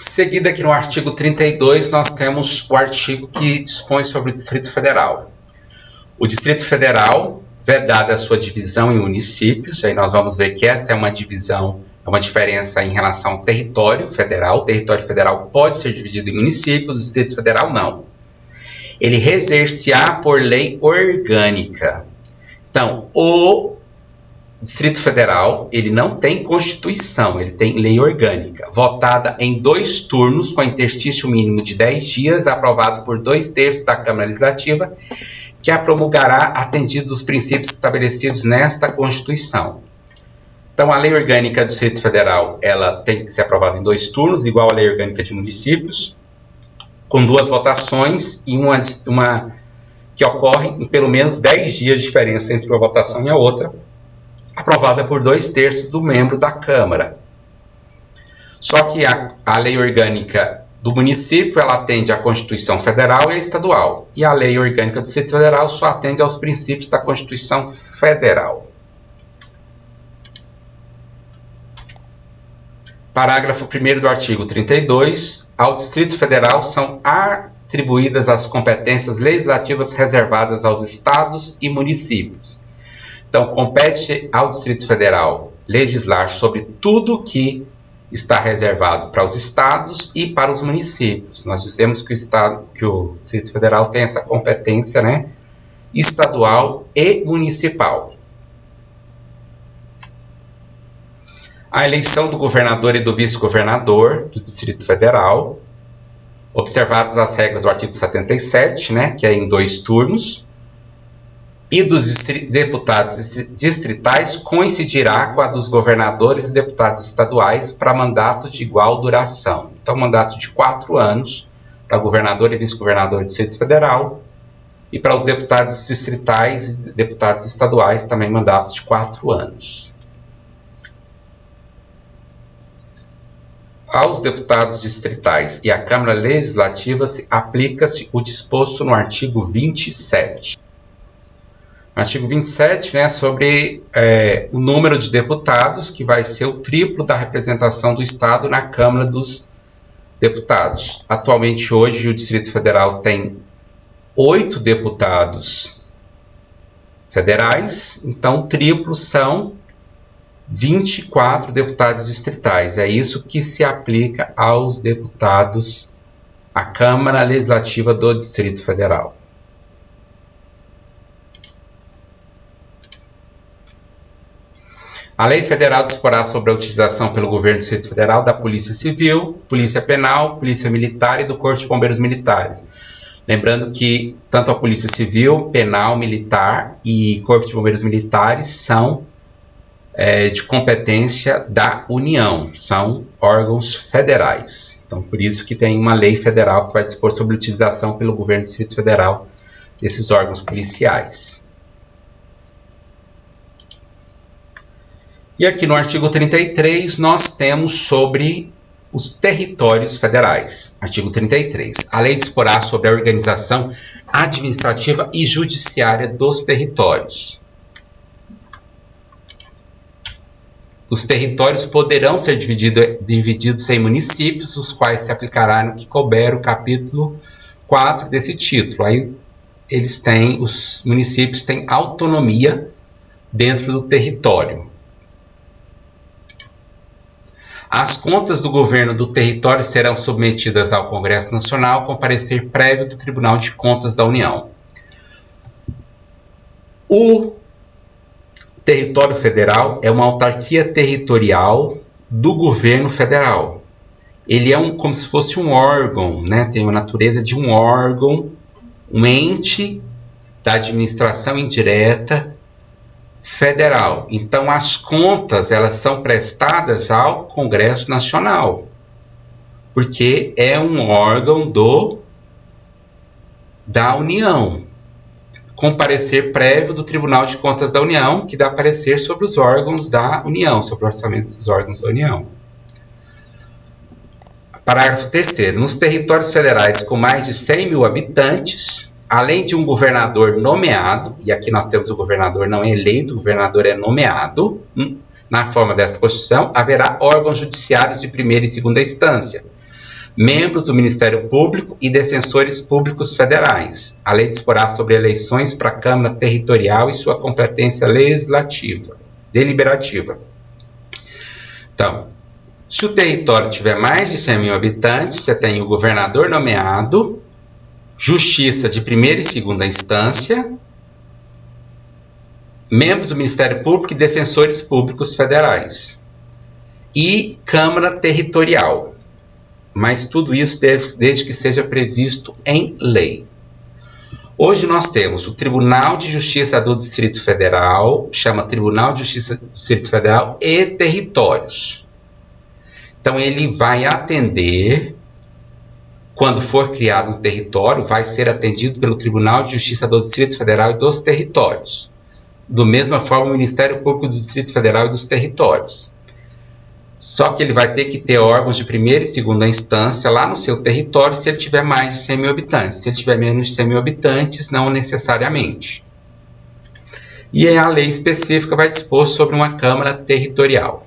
Seguido aqui no artigo 32, nós temos o artigo que dispõe sobre o Distrito Federal. O Distrito Federal, vedada a sua divisão em municípios, aí nós vamos ver que essa é uma divisão, é uma diferença em relação ao território federal. O território federal pode ser dividido em municípios, o Distrito Federal não. Ele reger-se-á por lei orgânica. Então, o Distrito Federal, ele não tem Constituição, ele tem lei orgânica, votada em 2 turnos, com interstício mínimo de 10 dias, aprovado por 2/3 da Câmara Legislativa, que a promulgará atendidos os princípios estabelecidos nesta Constituição. Então, a lei orgânica do Distrito Federal, ela tem que ser aprovada em 2 turnos, igual à lei orgânica de municípios, com 2 votações e uma que ocorre em pelo menos 10 dias de diferença entre uma votação e a outra, aprovada por 2/3 do membro da Câmara. Só que a lei orgânica do município, ela atende à Constituição Federal e à estadual. E a lei orgânica do Distrito Federal só atende aos princípios da Constituição Federal. Parágrafo 1º do artigo 32. Ao Distrito Federal são atribuídas as competências legislativas reservadas aos estados e municípios. Então, compete ao Distrito Federal legislar sobre tudo que está reservado para os estados e para os municípios. Nós dizemos que o Distrito Federal tem essa competência, né, estadual e municipal. A eleição do governador e do vice-governador do Distrito Federal, observadas as regras do artigo 77, né, que é em 2 turnos, e dos deputados distritais coincidirá com a dos governadores e deputados estaduais para mandato de igual duração. Então, mandato de 4 anos para governador e vice-governador do Distrito Federal, e para os deputados distritais e deputados estaduais também mandato de 4 anos. Aos deputados distritais e à Câmara Legislativa aplica-se o disposto no artigo 27. O artigo 27, né, sobre o número de deputados, que vai ser o triplo da representação do Estado na Câmara dos Deputados. Atualmente, hoje, o Distrito Federal tem 8 deputados federais, então o triplo são 24 deputados distritais. É isso que se aplica aos deputados, à Câmara Legislativa do Distrito Federal. A lei federal disporá sobre a utilização pelo governo do Distrito Federal da Polícia Civil, Polícia Penal, Polícia Militar e do Corpo de Bombeiros Militares. Lembrando que tanto a Polícia Civil, Penal, Militar e Corpo de Bombeiros Militares são de competência da União, são órgãos federais. Então, por isso que tem uma lei federal que vai dispor sobre a utilização pelo governo do Distrito Federal desses órgãos policiais. E aqui no artigo 33 nós temos sobre os territórios federais. Artigo 33. A lei disporá sobre a organização administrativa e judiciária dos territórios. Os territórios poderão ser divididos em municípios, os quais se aplicará no que couber o capítulo 4 desse título. Aí os municípios têm autonomia dentro do território. As contas do governo do território serão submetidas ao Congresso Nacional com parecer prévio do Tribunal de Contas da União. O território federal é uma autarquia territorial do governo federal. Ele é como se fosse um órgão, né? Tem a natureza de um órgão, um ente da administração indireta federal. Então, as contas, elas são prestadas ao Congresso Nacional, porque é um órgão da União, com parecer prévio do Tribunal de Contas da União, que dá parecer sobre os órgãos da União, sobre o orçamento dos órgãos da União. Parágrafo 3º. Nos territórios federais com mais de 100 mil habitantes, além de um governador nomeado, e aqui nós temos o governador não é eleito, o governador é nomeado, na forma dessa Constituição, haverá órgãos judiciários de primeira e segunda instância, membros do Ministério Público e defensores públicos federais. A lei disporá sobre eleições para a Câmara Territorial e sua competência legislativa, deliberativa. Então, se o território tiver mais de 100 mil habitantes, você tem o governador nomeado, justiça de primeira e segunda instância, membros do Ministério Público e defensores públicos federais. E Câmara Territorial. Mas tudo isso desde que seja previsto em lei. Hoje nós temos o Tribunal de Justiça do Distrito Federal, chama Tribunal de Justiça do Distrito Federal e Territórios. Então ele vai atender, quando for criado um território, vai ser atendido pelo Tribunal de Justiça do Distrito Federal e dos Territórios. Do mesma forma, o Ministério Público do Distrito Federal e dos Territórios. Só que ele vai ter que ter órgãos de primeira e segunda instância lá no seu território se ele tiver mais de 100 mil habitantes. Se ele tiver menos de 100 mil habitantes, não necessariamente. E a lei específica vai dispor sobre uma Câmara Territorial.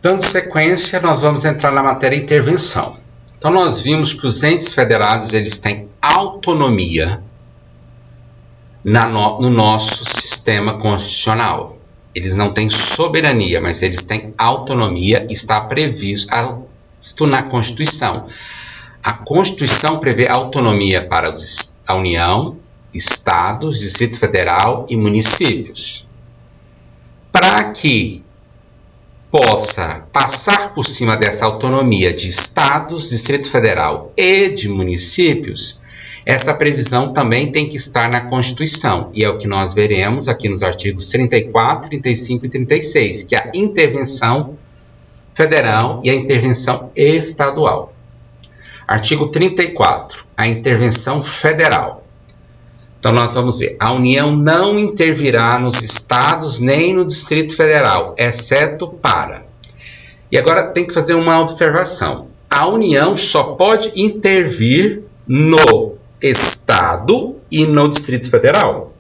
Dando sequência, nós vamos entrar na matéria intervenção. Então, nós vimos que os entes federados eles têm autonomia no nosso sistema constitucional. Eles não têm soberania, mas eles têm autonomia, está previsto na Constituição. A Constituição prevê autonomia para a União, Estados, Distrito Federal e municípios. Para que possa passar por cima dessa autonomia de Estados, Distrito Federal e de municípios, essa previsão também tem que estar na Constituição, e é o que nós veremos aqui nos artigos 34, 35 e 36, que é a intervenção federal e a intervenção estadual. Artigo 34, a intervenção federal. Então nós vamos ver, a União não intervirá nos estados nem no Distrito Federal, exceto para... E agora tem que fazer uma observação. A União só pode intervir no Estado e no Distrito Federal.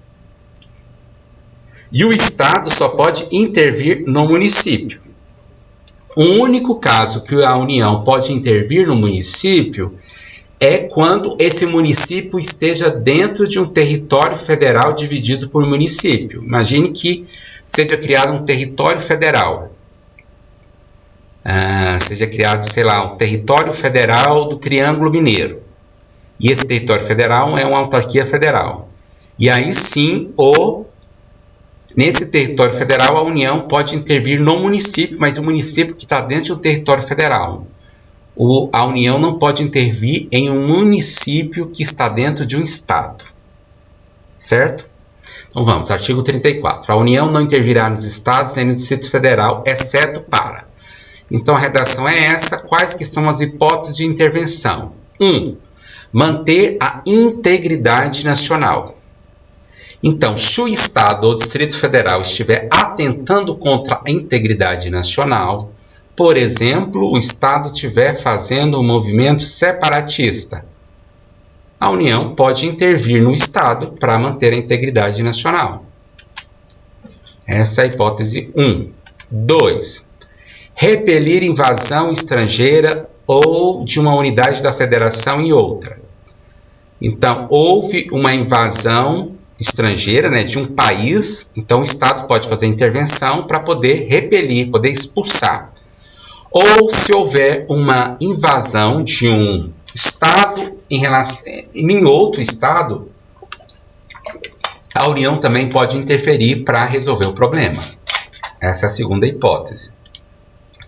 E o Estado só pode intervir no município. O único caso que a União pode intervir no município é quando esse município esteja dentro de um território federal dividido por município. Imagine que seja criado um território federal. Seja criado, sei lá, um território federal do Triângulo Mineiro. E esse território federal é uma autarquia federal. E aí sim, nesse território federal, a União pode intervir no município, mas o município que está dentro de um território federal. A União não pode intervir em um município que está dentro de um estado. Certo? Então vamos, artigo 34. A União não intervirá nos estados nem no Distrito Federal, exceto para... Então a redação é essa. Quais que são as hipóteses de intervenção? 1. Manter a integridade nacional. Então, se o Estado ou o Distrito Federal estiver atentando contra a integridade nacional, por exemplo, o Estado estiver fazendo um movimento separatista, a União pode intervir no Estado para manter a integridade nacional. Essa é a hipótese 1. 2. Repelir invasão estrangeira ou de uma unidade da federação em outra. Então, houve uma invasão estrangeira, de um país, então o Estado pode fazer intervenção para poder repelir, poder expulsar. Ou se houver uma invasão de um Estado em outro Estado, a União também pode interferir para resolver o problema. Essa é a segunda hipótese.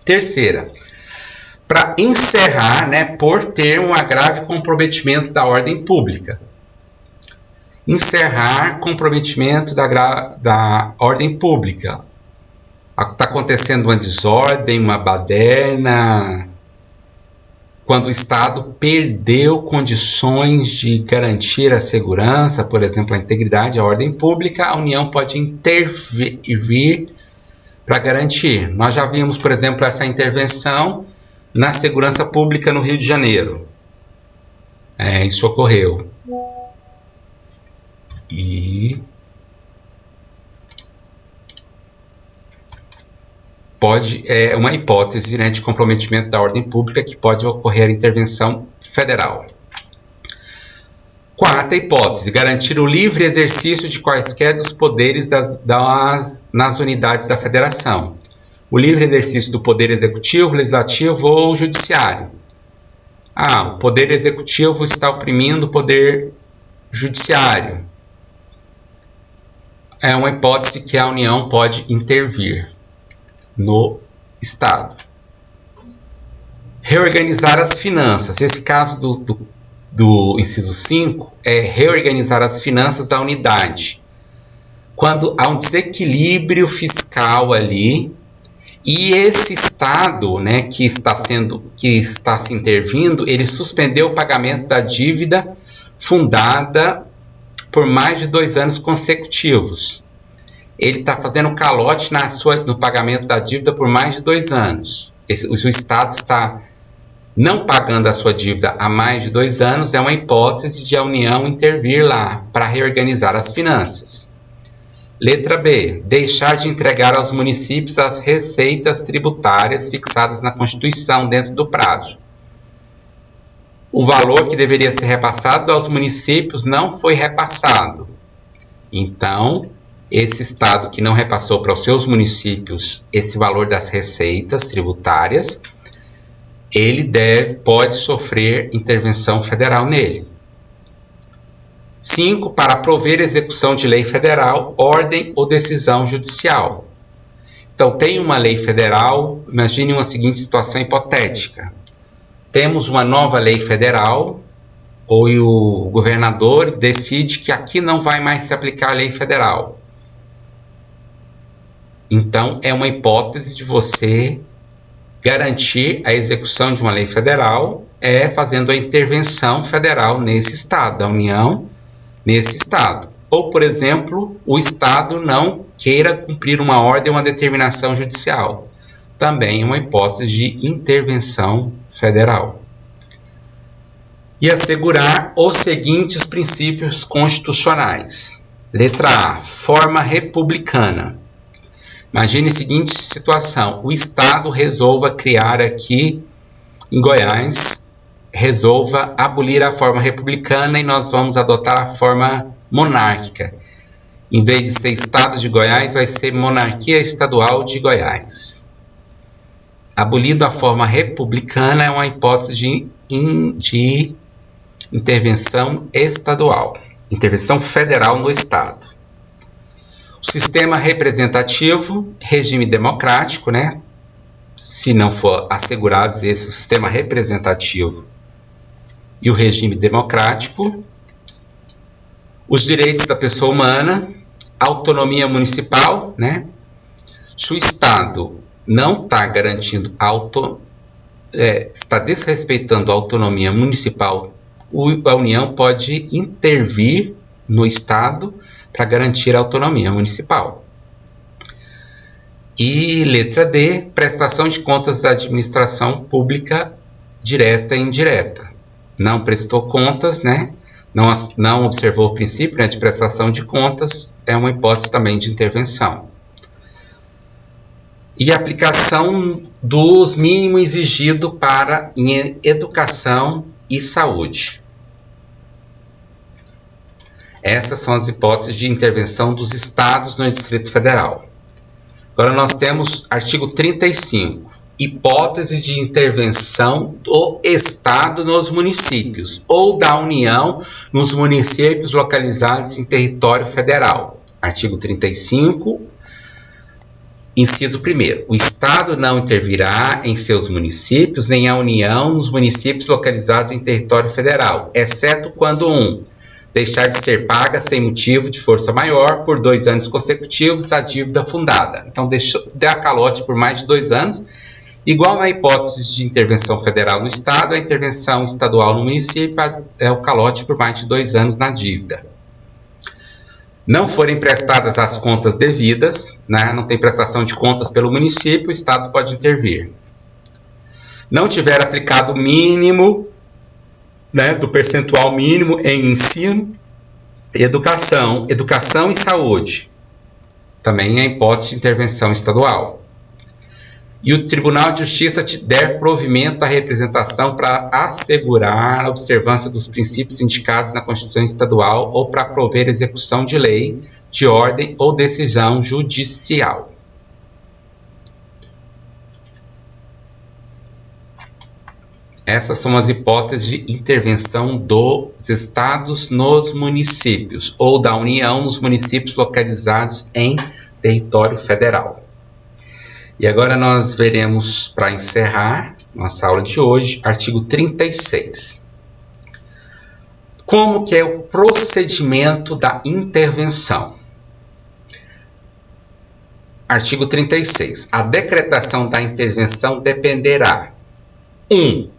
Terceira, para encerrar, por ter um grave comprometimento da ordem pública. Encerrar comprometimento da ordem pública. Está acontecendo uma desordem, uma baderna, quando o Estado perdeu condições de garantir a segurança, por exemplo, a integridade, a ordem pública, a União pode intervir para garantir. Nós já vimos, por exemplo, essa intervenção na segurança pública no Rio de Janeiro. Isso ocorreu. E é uma hipótese, né, de comprometimento da ordem pública que pode ocorrer intervenção federal. Quarta hipótese, garantir o livre exercício de quaisquer dos poderes nas unidades da federação. O livre exercício do poder executivo, legislativo ou judiciário. O poder executivo está oprimindo o poder judiciário. É uma hipótese que a União pode intervir no Estado. Reorganizar as finanças. Esse caso do inciso 5 é reorganizar as finanças da unidade. Quando há um desequilíbrio fiscal ali, e esse Estado, né, que está se intervindo, ele suspendeu o pagamento da dívida fundada por mais de 2 anos consecutivos. Ele está fazendo calote no pagamento da dívida por mais de 2 anos. O Estado está não pagando a sua dívida há mais de 2 anos, é uma hipótese de a União intervir lá para reorganizar as finanças. Letra B. Deixar de entregar aos municípios as receitas tributárias fixadas na Constituição dentro do prazo. O valor que deveria ser repassado aos municípios não foi repassado. Então, esse Estado que não repassou para os seus municípios esse valor das receitas tributárias, ele pode sofrer intervenção federal nele. 5. Para prover execução de lei federal, ordem ou decisão judicial. Então, tem uma lei federal, imagine uma seguinte situação hipotética. Temos uma nova lei federal, ou o governador decide que aqui não vai mais se aplicar a lei federal. Então, é uma hipótese de você garantir a execução de uma lei federal, fazendo a intervenção federal nesse Estado, da União, nesse Estado. Ou, por exemplo, o Estado não queira cumprir uma ordem ou uma determinação judicial. Também é uma hipótese de intervenção federal. E assegurar os seguintes princípios constitucionais. Letra A. Forma republicana. Imagine a seguinte situação. O Estado resolva criar aqui em Goiás, resolva abolir a forma republicana e nós vamos adotar a forma monárquica. Em vez de ser Estado de Goiás, vai ser Monarquia Estadual de Goiás. Abolindo a forma republicana é uma hipótese de intervenção estadual, intervenção federal no Estado. O sistema representativo, regime democrático, né? Se não for assegurados esse sistema representativo e o regime democrático, os direitos da pessoa humana, autonomia municipal, né? Se o Estado não está garantindo, está desrespeitando a autonomia municipal, a União pode intervir no Estado para garantir a autonomia municipal. E letra D, prestação de contas da administração pública direta e indireta. Não prestou contas, né? Não observou o princípio, né, de prestação de contas, é uma hipótese também de intervenção. E aplicação dos mínimos exigidos para em educação e saúde. Essas são as hipóteses de intervenção dos estados no Distrito Federal. Agora nós temos artigo 35, hipótese de intervenção do Estado nos municípios ou da União nos municípios localizados em território federal. Artigo 35, inciso 1º. O Estado não intervirá em seus municípios, nem a União nos municípios localizados em território federal, exceto quando 1. Deixar de ser paga sem motivo de força maior por 2 anos consecutivos a dívida fundada. Então, dá calote por mais de 2 anos. Igual na hipótese de intervenção federal no Estado, a intervenção estadual no município é o calote por mais de 2 anos na dívida. Não forem prestadas as contas devidas, né? Não tem prestação de contas pelo município, o Estado pode intervir. Não tiver aplicado o mínimo, né, do percentual mínimo em ensino, educação e saúde. Também é hipótese de intervenção estadual. e o Tribunal de Justiça te der provimento à representação para assegurar a observância dos princípios indicados na Constituição Estadual ou para prover execução de lei, de ordem ou decisão judicial. Essas são as hipóteses de intervenção dos estados nos municípios ou da União nos municípios localizados em território federal. E agora nós veremos, para encerrar nossa aula de hoje, artigo 36. Como que é o procedimento da intervenção? Artigo 36. A decretação da intervenção dependerá: 1.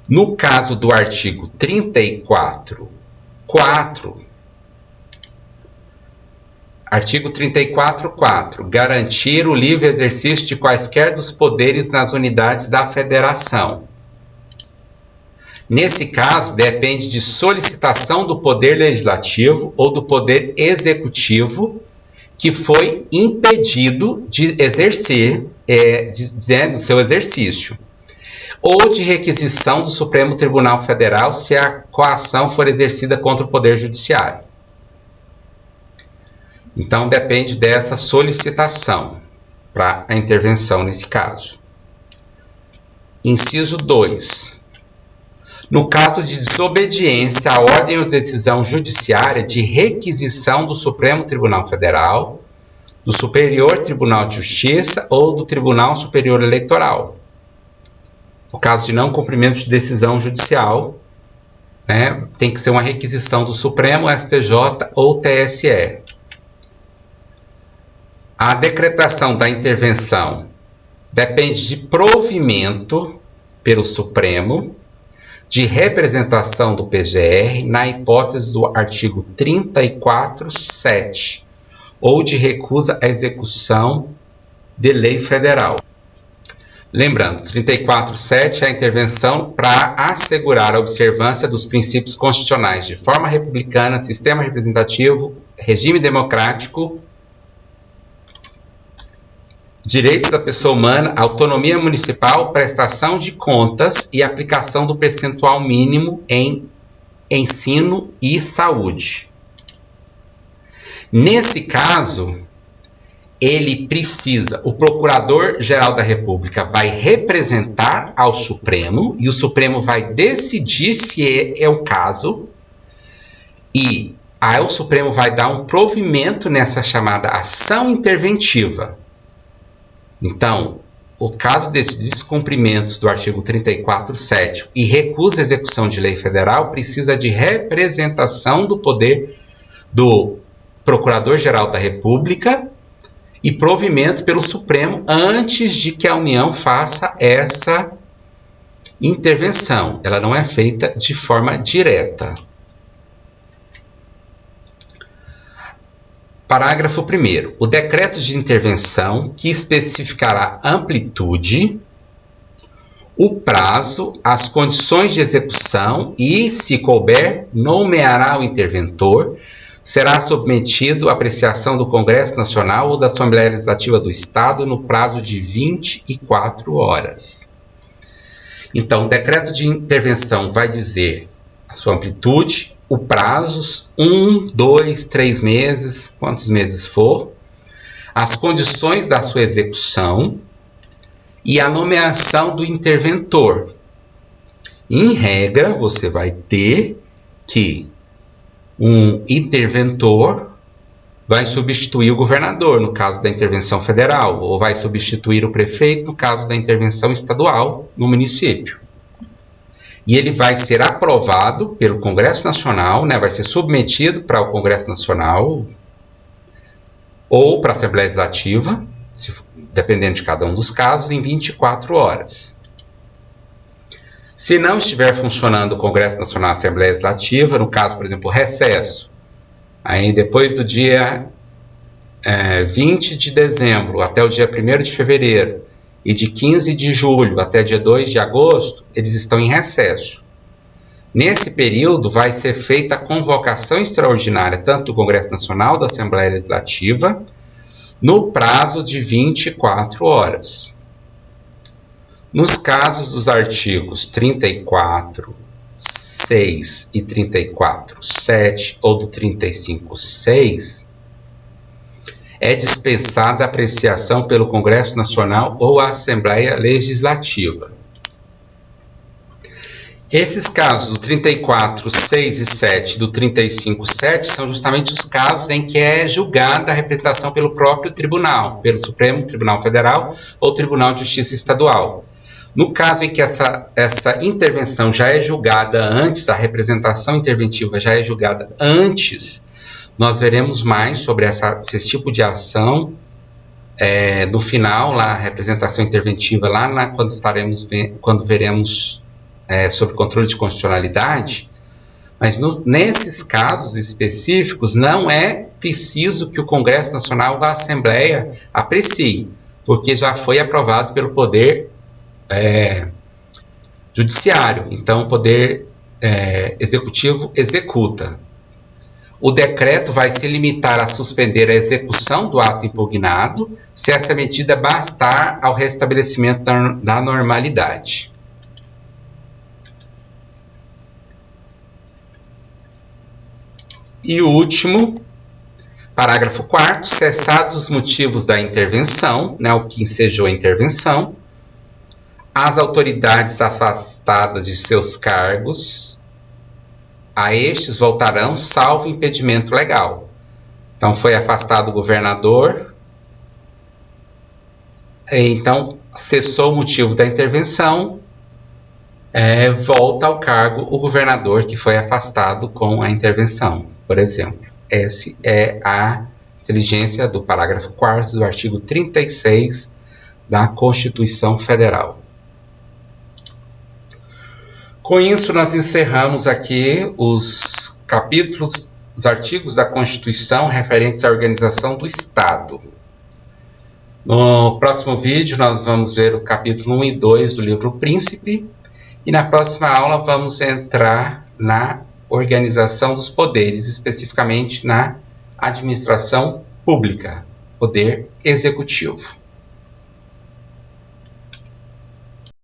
No caso do artigo 34, 4. Artigo 34, 4. Garantir o livre exercício de quaisquer dos poderes nas unidades da federação. Nesse caso, depende de solicitação do Poder Legislativo ou do Poder Executivo que foi impedido de exercer, do seu exercício, ou de requisição do Supremo Tribunal Federal se a coação for exercida contra o Poder Judiciário. Então, depende dessa solicitação para a intervenção nesse caso. Inciso 2. No caso de desobediência à ordem ou decisão judiciária de requisição do Supremo Tribunal Federal, do Superior Tribunal de Justiça ou do Tribunal Superior Eleitoral. No caso de não cumprimento de decisão judicial, tem que ser uma requisição do Supremo, STJ ou TSE. A decretação da intervenção depende de provimento pelo Supremo, de representação do PGR na hipótese do artigo 34, 7, ou de recusa à execução de lei federal. Lembrando, 34.7 é a intervenção para assegurar a observância dos princípios constitucionais de forma republicana, sistema representativo, regime democrático, direitos da pessoa humana, autonomia municipal, prestação de contas e aplicação do percentual mínimo em ensino e saúde. Nesse caso, o Procurador-Geral da República vai representar ao Supremo e o Supremo vai decidir se é o caso e aí o Supremo vai dar um provimento nessa chamada ação interventiva. Então, o caso desses descumprimentos do artigo 34.7 e recusa à execução de lei federal precisa de representação do poder do Procurador-Geral da República e provimento pelo Supremo antes de que a União faça essa intervenção. Ela não é feita de forma direta. Parágrafo 1º. O decreto de intervenção, que especificará amplitude, o prazo, as condições de execução e, se couber, nomeará o interventor, será submetido à apreciação do Congresso Nacional ou da Assembleia Legislativa do Estado no prazo de 24 horas. Então, o decreto de intervenção vai dizer a sua amplitude, o prazo, 1, 2, 3 meses, quantos meses for, as condições da sua execução e a nomeação do interventor. Em regra, você vai ter que um interventor vai substituir o governador, no caso da intervenção federal, ou vai substituir o prefeito, no caso da intervenção estadual, no município. E ele vai ser aprovado pelo Congresso Nacional, vai ser submetido para o Congresso Nacional ou para a Assembleia Legislativa, dependendo de cada um dos casos, em 24 horas. Se não estiver funcionando o Congresso Nacional e a Assembleia Legislativa, no caso, por exemplo, recesso, aí depois do dia 20 de dezembro até o dia 1º de fevereiro, e de 15 de julho até dia 2 de agosto, eles estão em recesso. Nesse período, vai ser feita a convocação extraordinária, tanto do Congresso Nacional, da Assembleia Legislativa, no prazo de 24 horas. Nos casos dos artigos 34, 6 e 34, 7 ou do 35, 6, é dispensada a apreciação pelo Congresso Nacional ou a Assembleia Legislativa. Esses casos, do 34, 6 e 7, do 35, 7, são justamente os casos em que é julgada a representação pelo próprio tribunal, pelo Supremo Tribunal Federal ou Tribunal de Justiça Estadual. No caso em que essa intervenção já é julgada antes, a representação interventiva já é julgada antes, nós veremos mais sobre esse tipo de ação no final, lá, a representação interventiva, lá quando veremos sobre controle de constitucionalidade, mas nesses casos específicos não é preciso que o Congresso Nacional ou a Assembleia aprecie, porque já foi aprovado pelo Poder Judiciário, então o Poder Executivo executa. O decreto vai se limitar a suspender a execução do ato impugnado, se essa medida bastar ao restabelecimento da normalidade. E o último, parágrafo 4º, cessados os motivos da intervenção, o que ensejou a intervenção, as autoridades afastadas de seus cargos, a estes voltarão salvo impedimento legal. Então, foi afastado o governador, então cessou o motivo da intervenção, volta ao cargo o governador que foi afastado com a intervenção, por exemplo. Essa é a inteligência do parágrafo 4º do artigo 36 da Constituição Federal. Com isso, nós encerramos aqui os artigos da Constituição referentes à organização do Estado. No próximo vídeo, nós vamos ver o capítulo 1 e 2 do livro Príncipe, e na próxima aula vamos entrar na organização dos poderes, especificamente na administração pública, poder executivo.